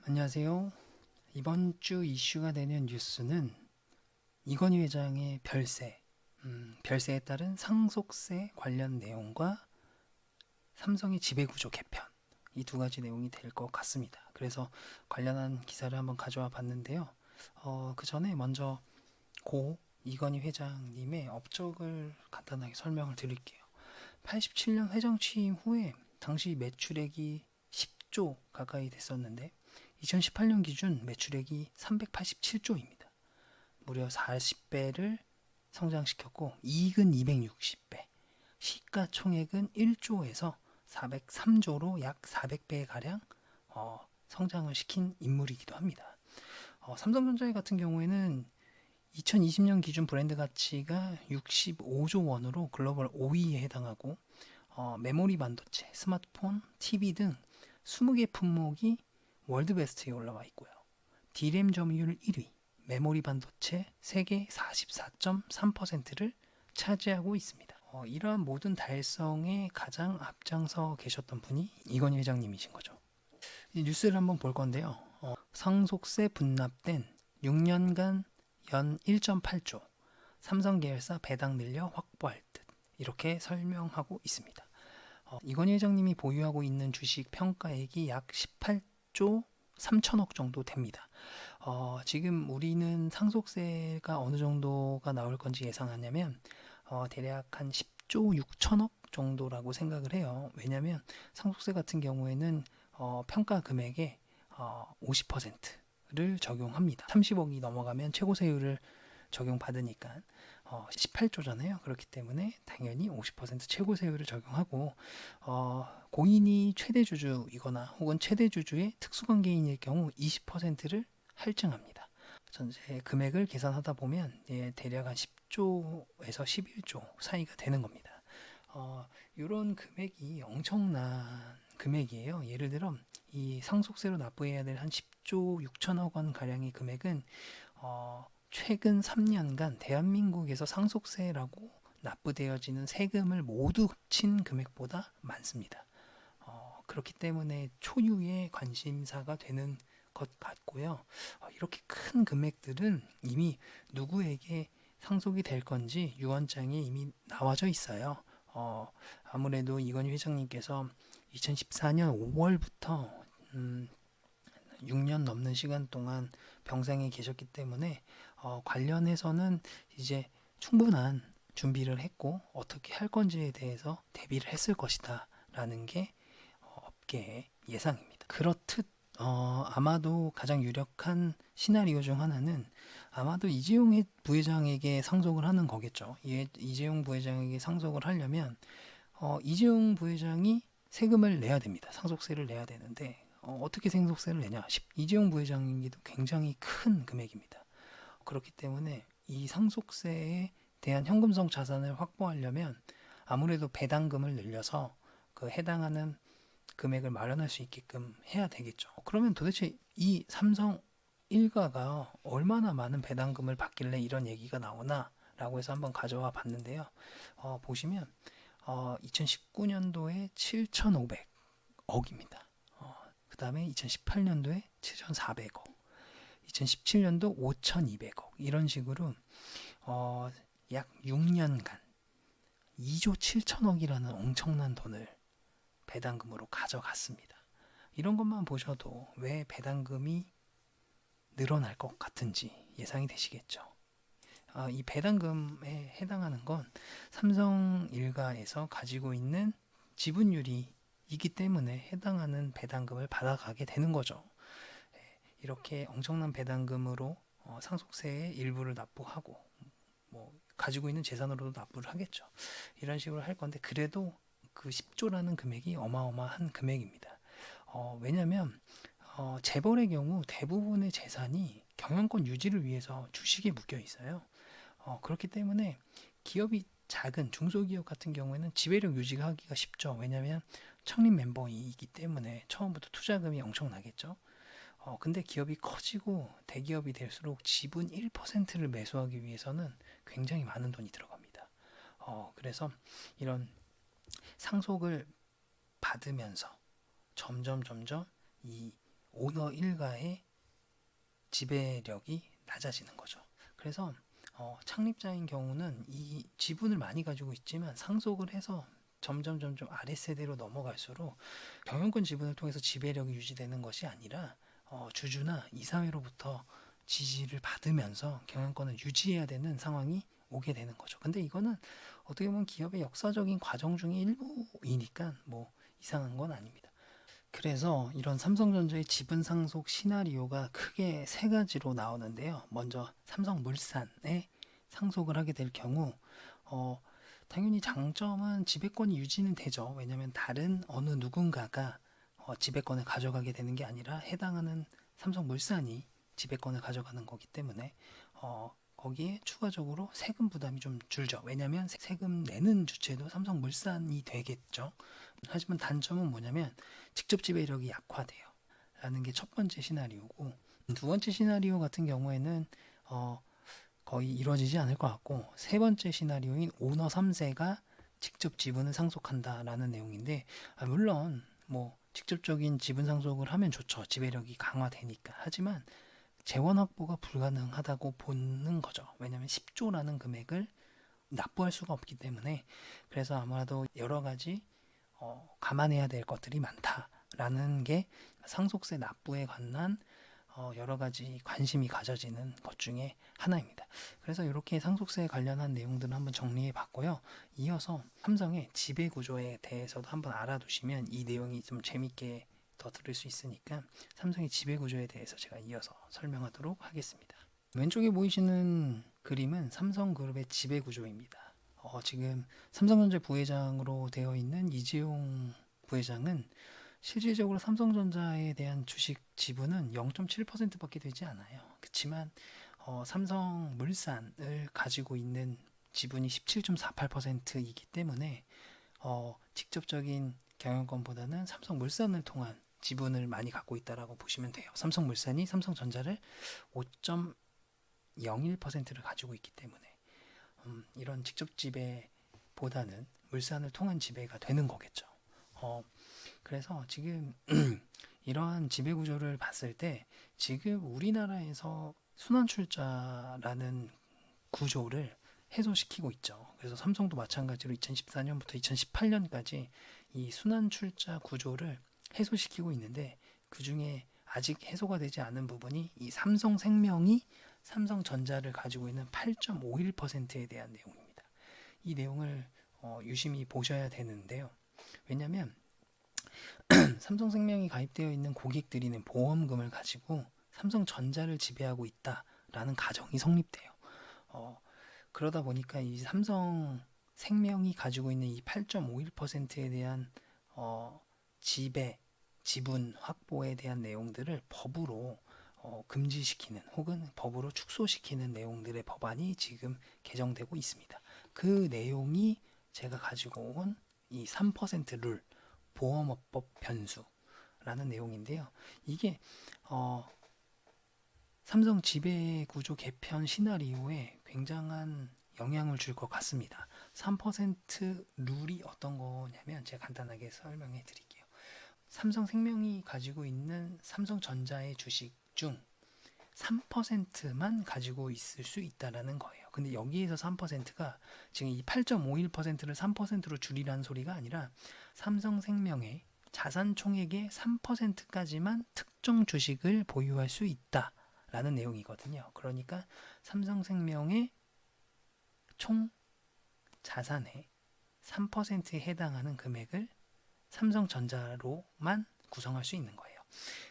안녕하세요. 이번 주 이슈가 되는 뉴스는 이건희 회장의 별세에 따른 상속세 관련 내용과 삼성의 지배구조 개편, 이 두 가지 내용이 될 것 같습니다. 그래서 관련한 기사를 한번 가져와 봤는데요. 그 전에 먼저 고 이건희 회장님의 업적을 간단하게 설명을 드릴게요. 87년 회장 취임 후에 당시 매출액이 10조 가까이 됐었는데 2018년 기준 매출액이 387조입니다. 무려 40배를 성장시켰고 이익은 260배, 시가총액은 1조에서 403조로 약 400배 가량 성장을 시킨 인물이기도 합니다. 삼성전자 같은 경우에는 2020년 기준 브랜드 가치가 65조 원으로 글로벌 5위에 해당하고 메모리 반도체, 스마트폰, TV 등 20개 품목이 월드 베스트에 올라와 있고요. D램 점유율 1위, 메모리 반도체 세계 44.3%를 차지하고 있습니다. 이러한 모든 달성에 가장 앞장서 계셨던 분이 이건희 회장님이신 거죠. 이 뉴스를 한번 볼 건데요. 상속세 분납된 6년간 연 1.8조, 삼성 계열사 배당 늘려 확보할 듯, 이렇게 설명하고 있습니다. 이건희 회장님이 보유하고 있는 주식 평가액이 약 18조 3천억 정도 됩니다. 지금 우리는 상속세가 어느 정도가 나올 건지 예상하냐면 대략 한 10조 6천억 정도라고 생각을 해요. 왜냐하면 상속세 같은 경우에는 평가 금액의 50%를 적용합니다. 30억이 넘어가면 최고세율을 적용받으니까 18조잖아요. 그렇기 때문에 당연히 50% 최고세율을 적용하고 고인이 최대주주이거나 혹은 최대주주의 특수관계인일 경우 20%를 할증합니다. 전체 금액을 계산하다 보면 대략 한 10조에서 11조 사이가 되는 겁니다. 이런 금액이 엄청난 금액이에요. 예를 들어 이 상속세로 납부해야 될 한 10조 6천억 원 가량의 금액은 최근 3년간 대한민국에서 상속세라고 납부되어지는 세금을 모두 합친 금액보다 많습니다. 그렇기 때문에 초유의 관심사가 되는 것 같고요. 이렇게 큰 금액들은 이미 누구에게 상속이 될 건지 유언장에 이미 나와져 있어요. 아무래도 이건희 회장님께서 2014년 5월부터 6년 넘는 시간 동안 병상에 계셨기 때문에 관련해서는 이제 충분한 준비를 했고 어떻게 할 건지에 대해서 대비를 했을 것이다 라는 게 업계의 예상입니다. 그렇듯 아마도 가장 유력한 시나리오 중 하나는 아마도 이재용 부회장에게 상속을 하는 거겠죠. 이재용 부회장에게 상속을 하려면 이재용 부회장이 세금을 내야 됩니다. 상속세를 내야 되는데 어떻게 상속세를 내냐? 이재용 부회장에게도 굉장히 큰 금액입니다. 그렇기 때문에 이 상속세에 대한 현금성 자산을 확보하려면 아무래도 배당금을 늘려서 그 해당하는 금액을 마련할 수 있게끔 해야 되겠죠. 그러면 도대체 이 삼성 일가가 얼마나 많은 배당금을 받길래 이런 얘기가 나오나 라고 해서 한번 가져와 봤는데요. 보시면 2019년도에 7,500억입니다. 그 다음에 2018년도에 7,400억, 2017년도 5,200억 이런 식으로 약 6년간 2조 7천억이라는 엄청난 돈을 배당금으로 가져갔습니다. 이런 것만 보셔도 왜 배당금이 늘어날 것 같은지 예상이 되시겠죠. 이 배당금에 해당하는 건 삼성 일가에서 가지고 있는 지분율이기 때문에 해당하는 배당금을 받아가게 되는 거죠. 이렇게 엄청난 배당금으로 상속세의 일부를 납부하고 뭐 가지고 있는 재산으로도 납부를 하겠죠. 이런 식으로 할 건데 그래도 그 10조라는 금액이 어마어마한 금액입니다. 왜냐하면 재벌의 경우 대부분의 재산이 경영권 유지를 위해서 주식에 묶여 있어요. 그렇기 때문에 기업이 작은 중소기업 같은 경우에는 지배력 유지하기가 쉽죠. 왜냐하면 창립 멤버이기 때문에 처음부터 투자금이 엄청나겠죠. 근데 기업이 커지고 대기업이 될수록 지분 1%를 매수하기 위해서는 굉장히 많은 돈이 들어갑니다. 그래서 이런 상속을 받으면서 점점 이 오너 일가의 지배력이 낮아지는 거죠. 그래서 창립자인 경우는 이 지분을 많이 가지고 있지만 상속을 해서 점점 아랫세대로 넘어갈수록 경영권 지분을 통해서 지배력이 유지되는 것이 아니라 주주나 이사회로부터 지지를 받으면서 경영권을 유지해야 되는 상황이 오게 되는 거죠. 근데 이거는 어떻게 보면 기업의 역사적인 과정 중의 일부이니까 뭐 이상한 건 아닙니다. 그래서 이런 삼성전자의 지분 상속 시나리오가 크게 세 가지로 나오는데요. 먼저 삼성물산에 상속을 하게 될 경우 당연히 장점은 지배권이 유지는 되죠. 왜냐하면 다른 어느 누군가가 지배권을 가져가게 되는 게 아니라 해당하는 삼성물산이 지배권을 가져가는 거기 때문에 거기에 추가적으로 세금 부담이 좀 줄죠. 왜냐하면 세금 내는 주체도 삼성물산이 되겠죠. 하지만 단점은 뭐냐면 직접 지배력이 약화돼요. 라는 게 첫 번째 시나리오고, 두 번째 시나리오 같은 경우에는 거의 이루어지지 않을 것 같고, 세 번째 시나리오인 오너 3세가 직접 지분을 상속한다라는 내용인데, 물론 뭐 직접적인 지분 상속을 하면 좋죠. 지배력이 강화되니까. 하지만 재원 확보가 불가능하다고 보는 거죠. 왜냐하면 10조라는 금액을 납부할 수가 없기 때문에. 그래서 아마도 여러 가지 감안해야 될 것들이 많다라는 게 상속세 납부에 관한 여러 가지 관심이 가져지는 것 중에 하나입니다. 그래서 이렇게 상속세에 관련한 내용들을 한번 정리해 봤고요. 이어서 삼성의 지배 구조에 대해서도 한번 알아두시면 이 내용이 좀 재밌게 더 들을 수 있으니까 삼성의 지배 구조에 대해서 제가 이어서 설명하도록 하겠습니다. 왼쪽에 보이시는 그림은 삼성그룹의 지배 구조입니다. 지금 삼성전자 부회장으로 되어 있는 이재용 부회장은 실질적으로 삼성전자에 대한 주식 지분은 0.7%밖에 되지 않아요. 그렇지만 삼성물산을 가지고 있는 지분이 17.48%이기 때문에 직접적인 경영권보다는 삼성물산을 통한 지분을 많이 갖고 있다라고 보시면 돼요. 삼성물산이 삼성전자를 5.01%를 가지고 있기 때문에 이런 직접 지배보다는 물산을 통한 지배가 되는 거겠죠. 그래서 지금 이러한 지배 구조를 봤을 때 지금 우리나라에서 순환출자라는 구조를 해소시키고 있죠. 그래서 삼성도 마찬가지로 2014년부터 2018년까지 이 순환출자 구조를 해소시키고 있는데 그 중에 아직 해소가 되지 않은 부분이 이 삼성생명이 삼성전자를 가지고 있는 8.51%에 대한 내용입니다. 이 내용을 유심히 보셔야 되는데요. 왜냐하면 삼성생명이 가입되어 있는 고객들이 낸 보험금을 가지고 삼성전자를 지배하고 있다라는 가정이 성립돼요. 그러다 보니까 이 삼성생명이 가지고 있는 이 8.51%에 대한 지분 확보에 대한 내용들을 법으로 금지시키는 혹은 법으로 축소시키는 내용들의 법안이 지금 개정되고 있습니다. 그 내용이 제가 가지고 온 이 3% 룰, 보험업법 변수라는 내용인데요. 이게 삼성 지배구조 개편 시나리오에 굉장한 영향을 줄 것 같습니다. 3% 룰이 어떤 거냐면 제가 간단하게 설명해 드릴게요. 삼성생명이 가지고 있는 삼성전자의 주식 중 3%만 가지고 있을 수 있다라는 거예요. 근데 여기에서 3%가 지금 이 8.51%를 3%로 줄이라는 소리가 아니라 삼성생명의 자산 총액의 3%까지만 특정 주식을 보유할 수 있다라는 내용이거든요. 그러니까 삼성생명의 총 자산의 3%에 해당하는 금액을 삼성전자로만 구성할 수 있는 거예요.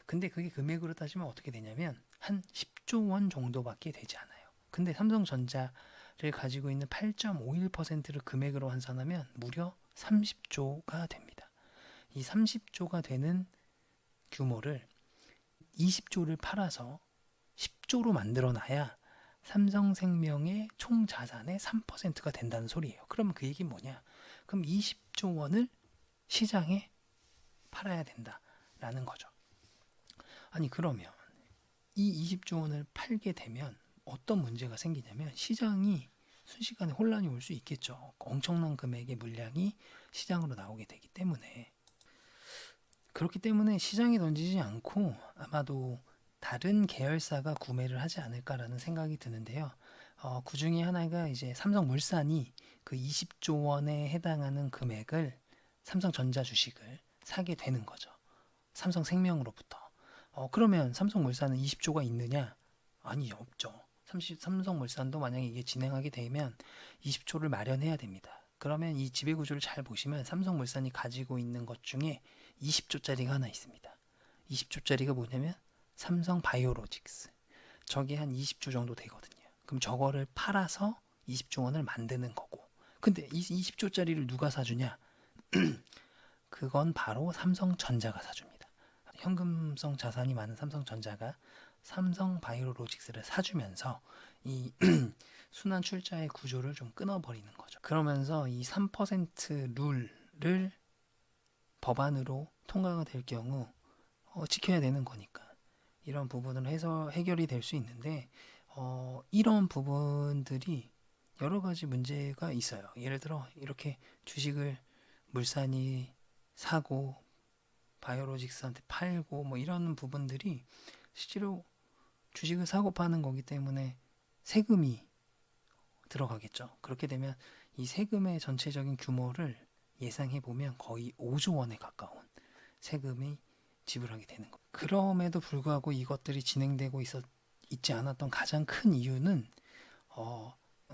근데 그게 금액으로 따지면 어떻게 되냐면 한 10조 원 정도밖에 되지 않아요. 근데 삼성전자를 가지고 있는 8.51%를 금액으로 환산하면 무려 30조가 됩니다. 이 30조가 되는 규모를 20조를 팔아서 10조로 만들어 놔야 삼성생명의 총 자산의 3%가 된다는 소리예요. 그러면 그 얘기는 뭐냐? 그럼 20조 원을 시장에 팔아야 된다라는 거죠. 아니 그러면 이 20조 원을 팔게 되면 어떤 문제가 생기냐면 시장이 순식간에 혼란이 올 수 있겠죠. 엄청난 금액의 물량이 시장으로 나오게 되기 때문에. 그렇기 때문에 시장에 던지지 않고 아마도 다른 계열사가 구매를 하지 않을까라는 생각이 드는데요. 그 중에 하나가 이제 삼성물산이 그 20조 원에 해당하는 금액을 삼성전자 주식을 사게 되는 거죠. 삼성생명으로부터. 그러면 삼성물산은 20조가 있느냐? 아니, 없죠. 삼성물산도 만약에 이게 진행하게 되면 20조를 마련해야 됩니다. 그러면 이 지배구조를 잘 보시면 삼성물산이 가지고 있는 것 중에 20조짜리가 하나 있습니다. 20조짜리가 뭐냐면 삼성바이오로직스. 저게 한 20조 정도 되거든요. 그럼 저거를 팔아서 20조 원을 만드는 거고. 근데 이 20조짜리를 누가 사주냐? 그건 바로 삼성전자가 사줍니다. 현금성 자산이 많은 삼성전자가 삼성바이오로직스를 사주면서 이 순환 출자의 구조를 좀 끊어버리는 거죠. 그러면서 이 3% 룰을 법안으로 통과가 될 경우 지켜야 되는 거니까 이런 부분을 해서 해결이 될 수 있는데 이런 부분들이 여러 가지 문제가 있어요. 예를 들어 이렇게 주식을 물산이 사고 바이오로직스한테 팔고 뭐 이런 부분들이 실제로 주식을 사고 파는 거기 때문에 세금이 들어가겠죠. 그렇게 되면 이 세금의 전체적인 규모를 예상해 보면 거의 5조 원에 가까운 세금이 지불하게 되는 것. 그럼에도 불구하고 이것들이 진행되고 있지 않았던 가장 큰 이유는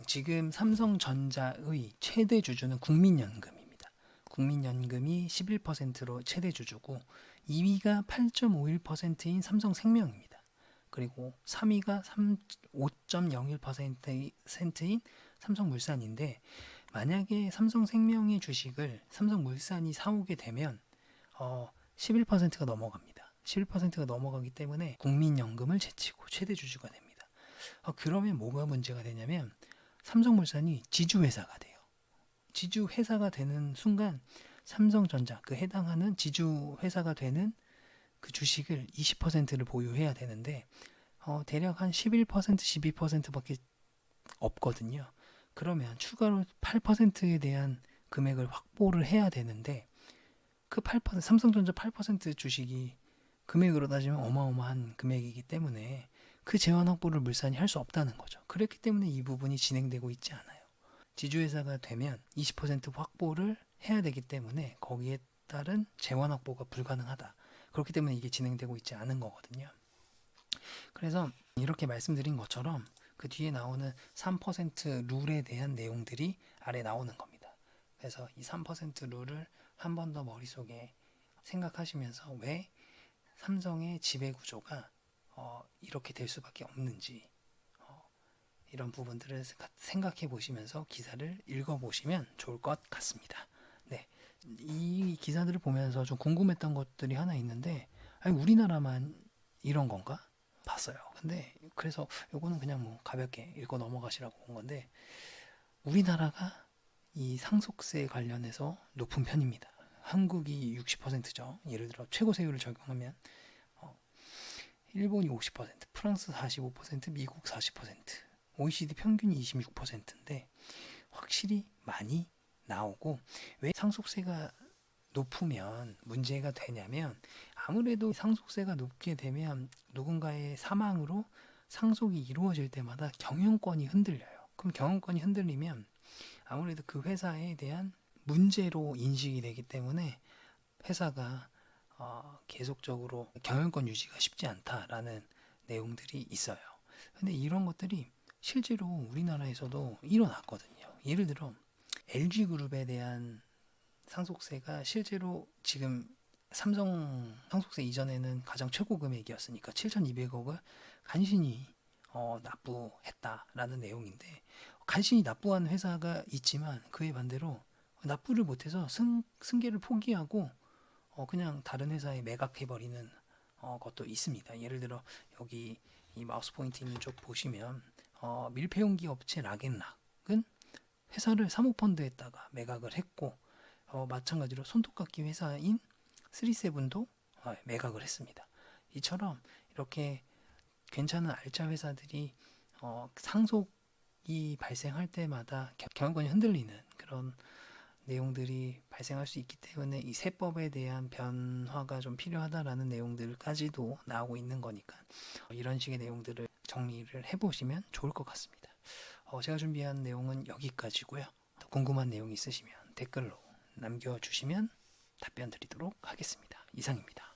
지금 삼성전자의 최대 주주는 국민연금입니다. 국민연금이 11%로 최대 주주고 2위가 8.51%인 삼성생명입니다. 그리고 3위가 5.01%인 삼성물산인데 만약에 삼성생명의 주식을 삼성물산이 사오게 되면 11%가 넘어갑니다. 11%가 넘어가기 때문에 국민연금을 제치고 최대 주주가 됩니다. 그러면 뭐가 문제가 되냐면 삼성물산이 지주회사가 돼요. 지주회사가 되는 순간 삼성전자 그 해당하는 지주회사가 되는 그 주식을 20%를 보유해야 되는데 대략 한 11%, 12%밖에 없거든요. 그러면 추가로 8%에 대한 금액을 확보를 해야 되는데 그 8%, 삼성전자 8% 주식이 금액으로 따지면 어마어마한 금액이기 때문에 그 재원 확보를 물산이 할 수 없다는 거죠. 그렇기 때문에 이 부분이 진행되고 있지 않아요. 지주회사가 되면 20% 확보를 해야 되기 때문에 거기에 따른 재원 확보가 불가능하다. 그렇기 때문에 이게 진행되고 있지 않은 거거든요. 그래서 이렇게 말씀드린 것처럼 그 뒤에 나오는 3% 룰에 대한 내용들이 아래 나오는 겁니다. 그래서 이 3% 룰을 한 번 더 머릿속에 생각하시면서 왜 삼성의 지배 구조가 이렇게 될 수밖에 없는지 이런 부분들을 생각해 보시면서 기사를 읽어 보시면 좋을 것 같습니다. 네, 이 기사들을 보면서 좀 궁금했던 것들이 하나 있는데 아니, 우리나라만 이런 건가? 봤어요. 근데 그래서 요거는 그냥 뭐 가볍게 읽고 넘어가시라고 온 건데 우리나라가 이 상속세 관련해서 높은 편입니다. 한국이 60%죠. 예를 들어 최고 세율을 적용하면 일본이 50%, 프랑스 45%, 미국 40%, OECD 평균이 26%인데 확실히 많이 나오고 왜 상속세가 높으면 문제가 되냐면 아무래도 상속세가 높게 되면 누군가의 사망으로 상속이 이루어질 때마다 경영권이 흔들려요. 그럼 경영권이 흔들리면 아무래도 그 회사에 대한 문제로 인식이 되기 때문에 회사가 계속적으로 경영권 유지가 쉽지 않다라는 내용들이 있어요. 근데 이런 것들이 실제로 우리나라에서도 일어났거든요. 예를 들어 LG그룹에 대한 상속세가 실제로 지금 삼성 상속세 이전에는 가장 최고 금액이었으니까 7,200억을 간신히 납부했다라는 내용인데 간신히 납부한 회사가 있지만 그에 반대로 납부를 못해서 승계를 포기하고 그냥 다른 회사에 매각해버리는 것도 있습니다. 예를 들어 여기 이 마우스 포인트 있는 쪽 보시면 밀폐용기 업체 락앤락은 회사를 사모펀드에다가 매각을 했고 마찬가지로 손톱깎이 회사인 3세븐도 매각을 했습니다. 이처럼 이렇게 괜찮은 알짜 회사들이 상속이 발생할 때마다 경영권이 흔들리는 그런 내용들이 발생할 수 있기 때문에 이 세법에 대한 변화가 좀 필요하다라는 내용들까지도 나오고 있는 거니까 이런 식의 내용들을 정리를 해보시면 좋을 것 같습니다. 제가 준비한 내용은 여기까지고요. 더 궁금한 내용이 있으시면 댓글로 남겨주시면 답변 드리도록 하겠습니다. 이상입니다.